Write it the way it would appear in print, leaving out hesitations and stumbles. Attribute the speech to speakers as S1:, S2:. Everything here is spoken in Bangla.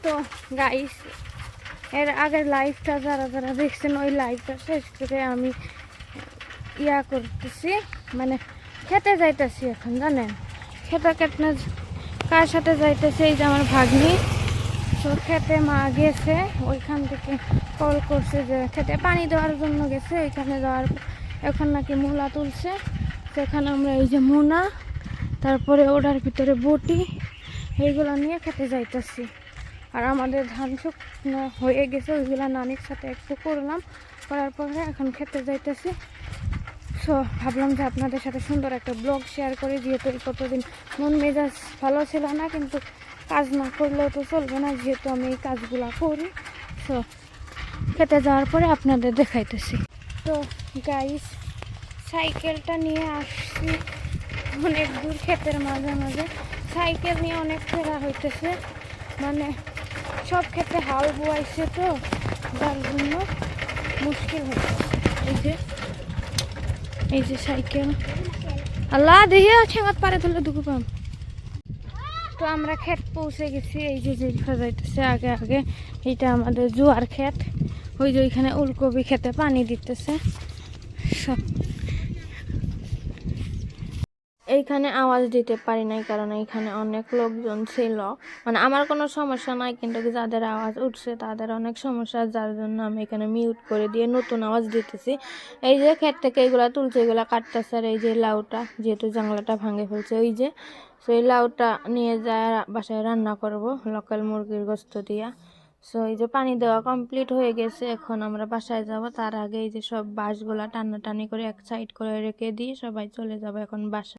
S1: তো গাইস, এর আগের লাইভটা যারা যারা দেখছেন ওই লাইভটা শেষ করে আমি ইয়া করতেছি, মানে খেতে যাইতেছি এখন। জানেন খেতে কেটনা কার সাথে যাইতেছে? এই যে আমার ভাগ্নি। তো খেতে মা গেছে, ওইখান থেকে কল করছে যে খেতে পানি দেওয়ার জন্য গেছে। ওইখানে যাওয়ার এখন নাকি মূলা তুলছে। সেখানে আমরা এই যে মোনা, তারপরে ওটার ভিতরে বটি, এইগুলো নিয়ে খেতে যাইতেছি। আর আমাদের ধান শুকনো হয়ে গেছে, ওইগুলো নানির সাথে একটু করলাম, করার পরে এখন খেতে যাইতেছি। সো ভাবলাম যে আপনাদের সাথে সুন্দর একটা ব্লগ শেয়ার করি, যেহেতু এই কতদিন মন মেজাজ ভালো ছিল না, কিন্তু কাজ না করলেও তো চলবে না, যেহেতু আমি এই কাজগুলো করি। সো খেতে যাওয়ার পরে আপনাদের দেখাইতেছি। তো গাইস, সাইকেলটা নিয়ে আসছি অনেক দূর, ক্ষেতের মাঝে মাঝে সাইকেল নিয়ে অনেক ফেরা হইতেছে, মানে সব ক্ষেত্রে হাল বোয়াইছে, তো যার জন্য মুশকিল হচ্ছে। এই যে সাইকেল, আল্লাহ দেহে ঠেঙত পারে ধরলে দুঃখ পাম। তো আমরা ক্ষেত পৌঁছে গেছি। এই যে দেখা যাইতেছে আগে আগে, এইটা আমাদের জোয়ার ক্ষেত। ওই যে ওইখানে উলকপি খেতে পানি দিতেছে সব। এইখানে আওয়াজ দিতে পারি নাই কারণ এইখানে অনেক লোকজন ছিল, মানে আমার কোনো সমস্যা নাই, কিন্তু যাদের আওয়াজ উঠছে তাদের অনেক সমস্যা, যার জন্য আমি এখানে মিউট করে দিয়ে নতুন আওয়াজ দিতেছি। এই যে ক্ষেত থেকে এগুলা তুলছে, এগুলা কাটতেছে। আর এই যে লাউটা, যেহেতু জাংলাটা ভাঙে ফেলছে, ওই যে সেই লাউটা নিয়ে যায় বাসায় রান্না করব লোকাল মুরগির গোস্ত দিয়া। সো এই যে পানি দেওয়া কমপ্লিট হয়ে গেছে, এখন আমরা বাসায় যাব। তার আগে এই যে সব বাঁশগুলা টানাটানি করে এক সাইড করে রেখে দিয়ে সবাই চলে যাব এখন বাসায়।